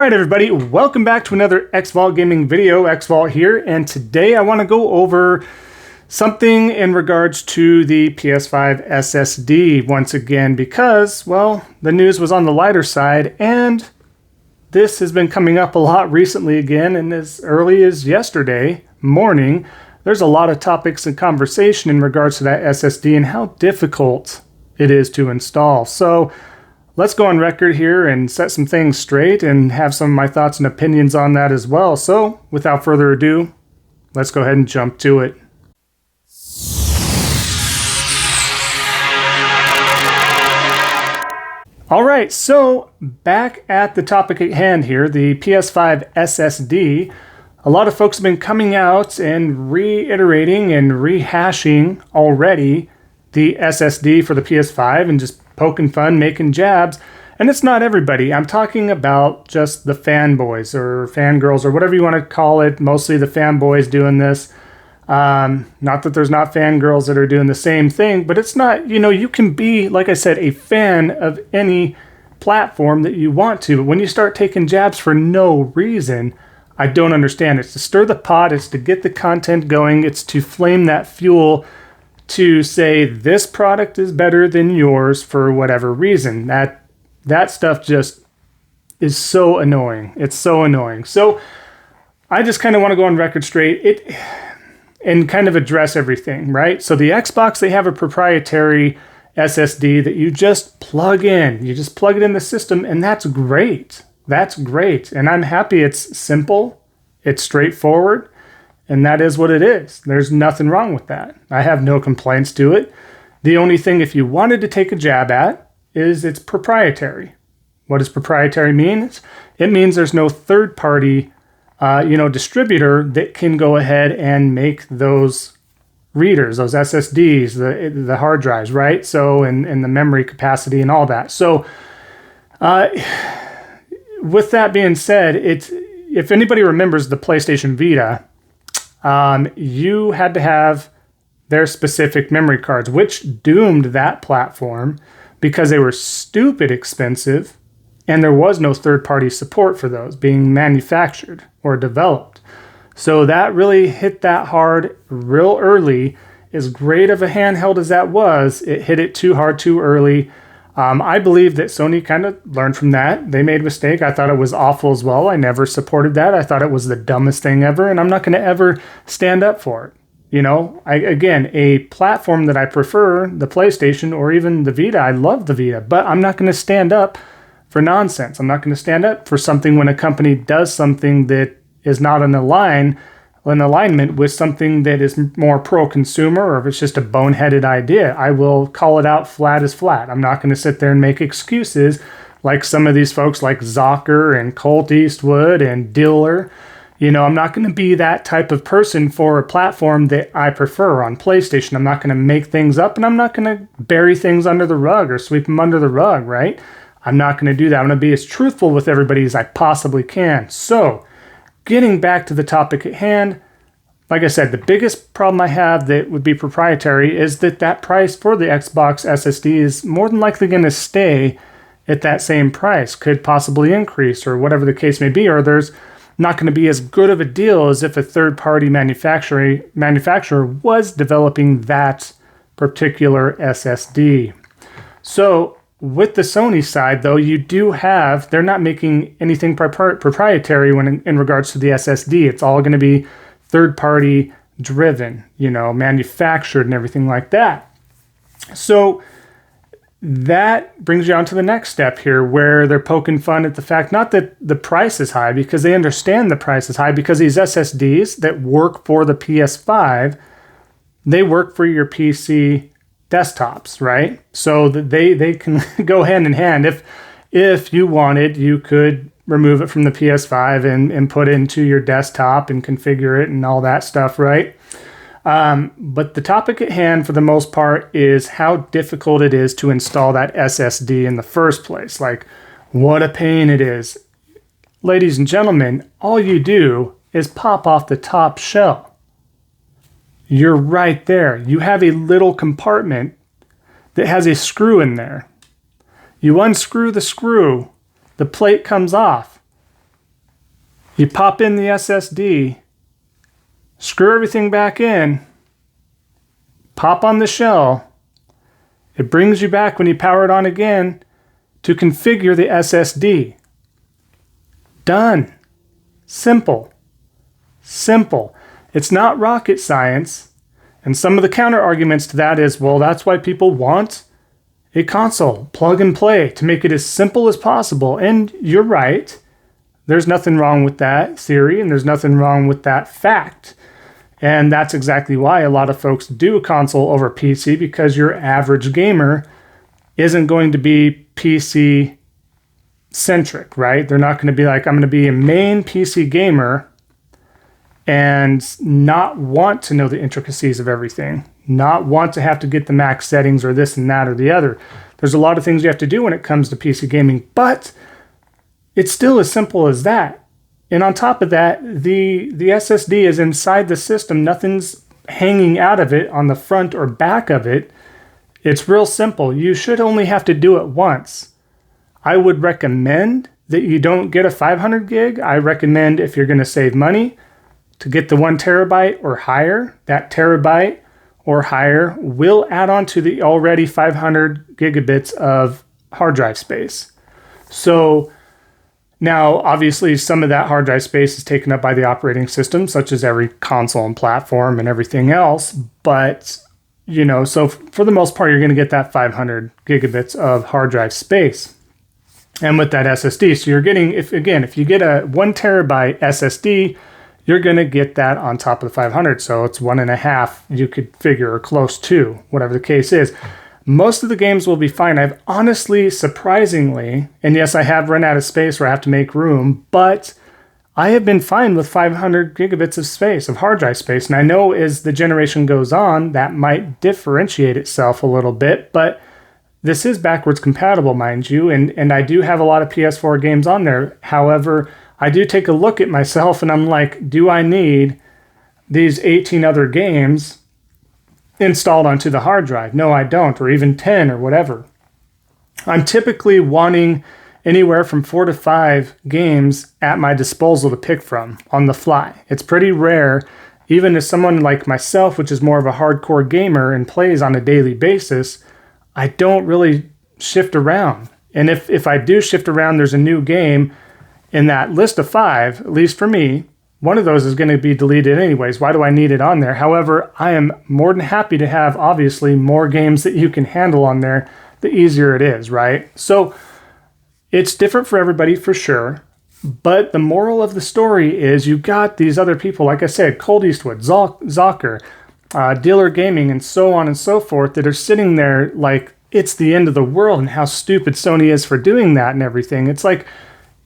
Alright everybody, welcome back to another Xvault gaming video. Xvault here, and today I want to go over something in regards to the PS5 SSD once again because, well, the news was on the lighter side and this has been coming up a lot recently again, and as early as yesterday morning there's a lot of topics and conversation in regards to that SSD and how difficult it is to install. So let's go on record here and set some things straight and have some of my thoughts and opinions on that as well. So without further ado, let's go ahead and jump to it. All right, so back at the topic at hand here, the PS5 SSD. A lot of folks have been coming out and reiterating and rehashing already the SSD for the PS5 and just poking fun, making jabs. And it's not everybody. I'm talking about just the fanboys or fangirls or whatever you want to call it. Mostly the fanboys doing this. Not that there's not fangirls that are doing the same thing, but it's not, you can be, like I said, a fan of any platform that you want to. But when you start taking jabs for no reason, I don't understand. It's to stir the pot. It's to get the content going. It's to flame that fuel to say this product is better than yours for whatever reason. That stuff just is so annoying. It's so annoying. So I just kind of want to go on record straight and kind of address everything, right? So the Xbox, they have a proprietary SSD that you just plug in. You just plug it in the system, and that's great. That's great. And I'm happy it's simple, it's straightforward, and that is what it is. There's nothing wrong with that. I have no complaints to it. The only thing, if you wanted to take a jab at, is it's proprietary. What does proprietary mean? It means there's no third-party, distributor that can go ahead and make those readers, those SSDs, the hard drives, right? So, and the memory capacity and all that. So, with that being said, if anybody remembers the PlayStation Vita, you had to have their specific memory cards, which doomed that platform because they were stupid expensive and there was no third-party support for those being manufactured or developed. So that really hit that hard real early. As great of a handheld as that was, it hit it too hard too early. I believe that Sony kind of learned from that. They made a mistake. I thought it was awful as well. I never supported that. I thought it was the dumbest thing ever, and I'm not going to ever stand up for it. Again, a platform that I prefer, the PlayStation or even the Vita, I love the Vita, but I'm not going to stand up for nonsense. I'm not going to stand up for something when a company does something that is not in alignment with something that is more pro-consumer, or if it's just a boneheaded idea. I will call it out flat as flat. I'm not going to sit there and make excuses like some of these folks like Zocker and Colt Eastwood and Diller. I'm not going to be that type of person for a platform that I prefer on PlayStation. I'm not going to make things up, and I'm not going to bury things under the rug or sweep them under the rug, right? I'm not going to do that. I'm going to be as truthful with everybody as I possibly can. So, getting back to the topic at hand, like I said, the biggest problem I have that would be proprietary is that price for the Xbox SSD is more than likely going to stay at that same price, could possibly increase or whatever the case may be, or there's not going to be as good of a deal as if a third-party manufacturer was developing that particular SSD. So with the Sony side, though, you do have, they're not making anything proprietary when in regards to the SSD. It's all going to be third-party driven, manufactured and everything like that. So that brings you on to the next step here, where they're poking fun at the fact, not that the price is high, because they understand the price is high, because these SSDs that work for the PS5, they work for your PC desktops, right? So that they can go hand in hand. If you wanted, you could remove it from the PS5 and put it into your desktop and configure it and all that stuff, right? But the topic at hand, for the most part, is how difficult it is to install that SSD in the first place. Like, what a pain it is. Ladies and gentlemen, all you do is pop off the top shell. You're right there. You have a little compartment that has a screw in there. You unscrew the screw, the plate comes off. You pop in the SSD, screw everything back in, pop on the shell. It brings you back when you power it on again to configure the SSD. Done. Simple. Simple. It's not rocket science. And some of the counter arguments to that is, well, that's why people want a console, plug and play, to make it as simple as possible. And you're right. There's nothing wrong with that theory, and there's nothing wrong with that fact. And that's exactly why a lot of folks do a console over PC, because your average gamer isn't going to be PC centric, right? They're not going to be like, I'm going to be a main PC gamer and not want to know the intricacies of everything, not want to have to get the max settings or this and that or the other. There's a lot of things you have to do when it comes to PC gaming, but it's still as simple as that. And on top of that, the SSD is inside the system. Nothing's hanging out of it on the front or back of it. It's real simple. You should only have to do it once. I would recommend that you don't get a 500 gig. I recommend, if you're going to save money, to get the 1 terabyte or higher. That terabyte or higher will add on to the already 500 gigabits of hard drive space. So now, obviously, some of that hard drive space is taken up by the operating system, such as every console and platform and everything else. But, so for the most part, you're going to get that 500 gigabits of hard drive space. And with that SSD, so you're getting, if you get a 1 terabyte SSD, you're going to get that on top of the 500. So it's 1.5, you could figure, or close to, whatever the case is. Most of the games will be fine. I've honestly, surprisingly, and yes, I have run out of space where I have to make room, but I have been fine with 500 gigabits of space, of hard drive space. And I know as the generation goes on, that might differentiate itself a little bit, but this is backwards compatible, mind you, and I do have a lot of PS4 games on there. However, I do take a look at myself and I'm like, do I need these 18 other games installed onto the hard drive? No, I don't, or even 10 or whatever. I'm typically wanting anywhere from 4 to 5 games at my disposal to pick from on the fly. It's pretty rare, even as someone like myself, which is more of a hardcore gamer and plays on a daily basis, I don't really shift around. And if I do shift around, there's a new game in that list of 5, at least for me. One of those is going to be deleted anyways. Why do I need it on there? However, I am more than happy to have, obviously, more games that you can handle on there, the easier it is, right? So it's different for everybody for sure. But the moral of the story is you've got these other people, like I said, Cold Eastwood, Zocker, Dealer Gaming, and so on and so forth, that are sitting there like it's the end of the world and how stupid Sony is for doing that and everything. It's like,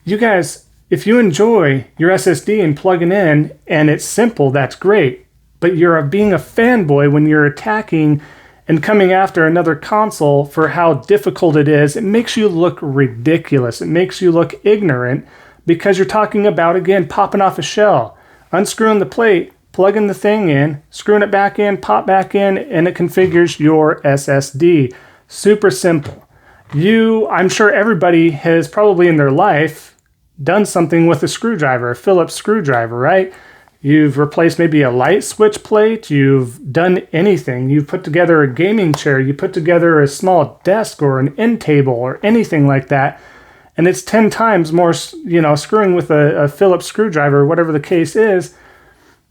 you guys, if you enjoy your SSD and plugging in and it's simple, that's great. But you're being a fanboy when you're attacking and coming after another console for how difficult it is. It makes you look ridiculous. It makes you look ignorant because you're talking about, again, popping off a shell, unscrewing the plate, plugging the thing in, screwing it back in, pop back in, and it configures your SSD. Super simple. I'm sure everybody has probably in their life done something with a screwdriver, a Phillips screwdriver, right? You've replaced maybe a light switch plate. You've done anything. You've put together a gaming chair. You put together a small desk or an end table or anything like that. And it's 10 times more, screwing with a Phillips screwdriver, whatever the case is,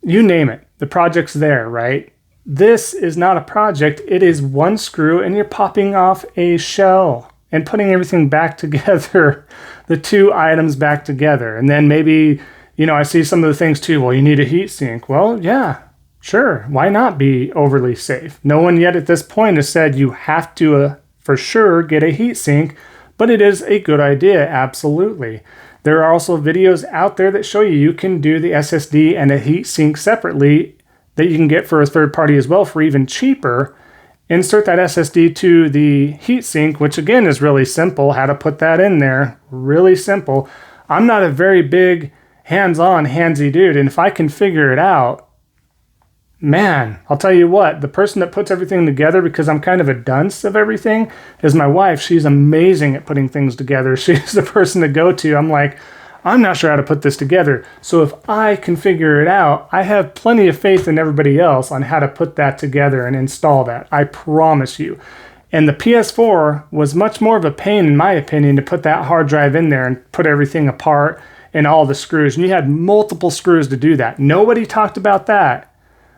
you name it. The project's there, right? This is not a project. It is one screw and you're popping off a shell and putting everything back together, the two items back together. And then maybe, I see some of the things too. Well, you need a heat sink. Well, yeah, sure. Why not be overly safe? No one yet at this point has said you have to, for sure, get a heat sink, but it is a good idea, absolutely. There are also videos out there that show you can do the SSD and a heat sink separately that you can get for a third party as well for even cheaper. Insert that SSD to the heatsink, which again is really simple. How to put that in there, really simple. I'm not a very big hands-on, handsy dude, and if I can figure it out, man, I'll tell you what, the person that puts everything together, because I'm kind of a dunce of everything, is my wife. She's amazing at putting things together. She's the person to go to. I'm like, I'm not sure how to put this together. So if I can figure it out, I have plenty of faith in everybody else on how to put that together and install that. I promise you. And the PS4 was much more of a pain, in my opinion, to put that hard drive in there and put everything apart and all the screws. And you had multiple screws to do that. Nobody talked about that.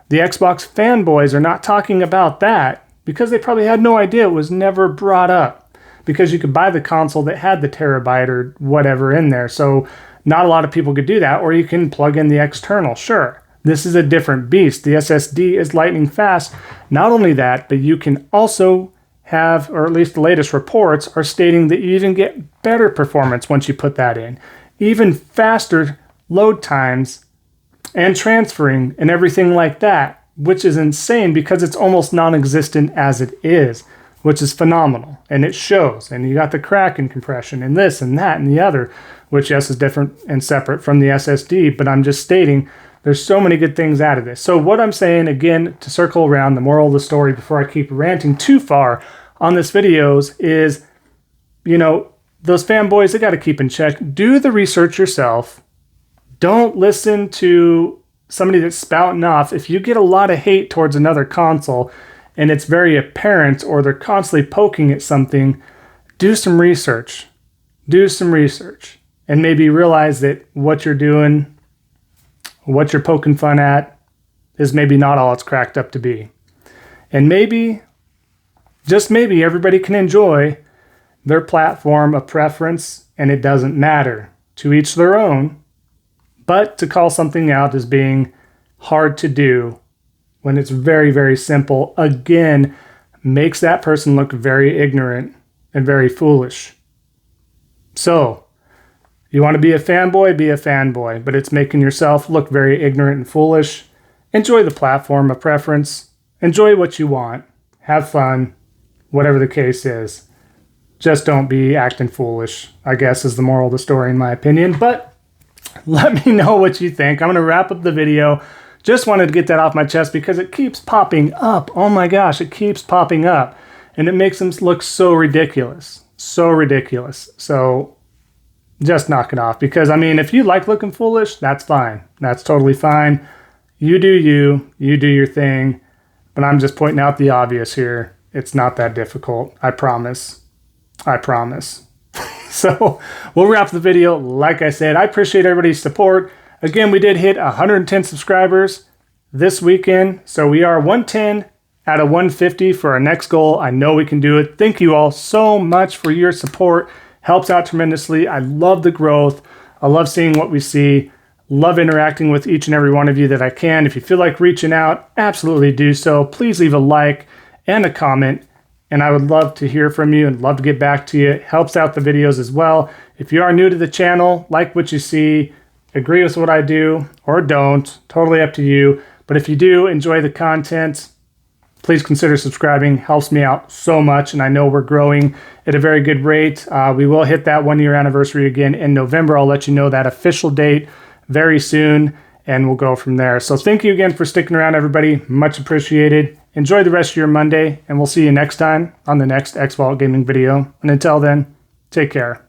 The Xbox fanboys are not talking about that because they probably had no idea. It was never brought up because you could buy the console that had the terabyte or whatever in there. So not a lot of people could do that, or you can plug in the external. Sure, this is a different beast. The SSD is lightning fast. Not only that, but you can also have, or at least the latest reports are stating that you even get better performance once you put that in. Even faster load times and transferring and everything like that, which is insane because it's almost non-existent as it is, which is phenomenal. And it shows. And you got the Kraken compression and this and that and the other, which yes is different and separate from the SSD, but I'm just stating there's so many good things out of this. So what I'm saying, again, to circle around the moral of the story before I keep ranting too far on this videos is, those fanboys, they got to keep in check. Do the research yourself. Don't listen to somebody that's spouting off. If you get a lot of hate towards another console and it's very apparent or they're constantly poking at something, do some research. Do some research. And maybe realize that what you're doing, what you're poking fun at, is maybe not all it's cracked up to be. And maybe, just maybe, everybody can enjoy their platform of preference, and it doesn't matter. To each their own. But to call something out as being hard to do when it's very, very simple, again, makes that person look very ignorant and very foolish. So, you want to be a fanboy, but it's making yourself look very ignorant and foolish. Enjoy the platform of preference. Enjoy what you want. Have fun, whatever the case is. Just don't be acting foolish, I guess, is the moral of the story in my opinion. But let me know what you think. I'm going to wrap up the video. Just wanted to get that off my chest because it keeps popping up. Oh my gosh, it keeps popping up. And it makes them look so ridiculous. So ridiculous. So just knock it off. Because, if you like looking foolish, that's fine. That's totally fine. You do you. You do your thing. But I'm just pointing out the obvious here. It's not that difficult. I promise. I promise. So we'll wrap the video. Like I said, I appreciate everybody's support. Again, we did hit 110 subscribers this weekend. So we are 110 out of 150 for our next goal. I know we can do it. Thank you all so much for your support. Helps out tremendously. I love the growth. I love seeing what we see. Love interacting with each and every one of you that I can. If you feel like reaching out, absolutely do so. Please leave a like and a comment. And I would love to hear from you and love to get back to you. It helps out the videos as well. If you are new to the channel, like what you see, agree with what I do or don't, totally up to you. But if you do enjoy the content, please consider subscribing. Helps me out so much, and I know we're growing at a very good rate. We will hit that 1 year anniversary again in November. I'll let you know that official date very soon, and we'll go from there. So thank you again for sticking around, everybody. Much appreciated. Enjoy the rest of your Monday, and we'll see you next time on the next Xvault gaming video. And until then, take care.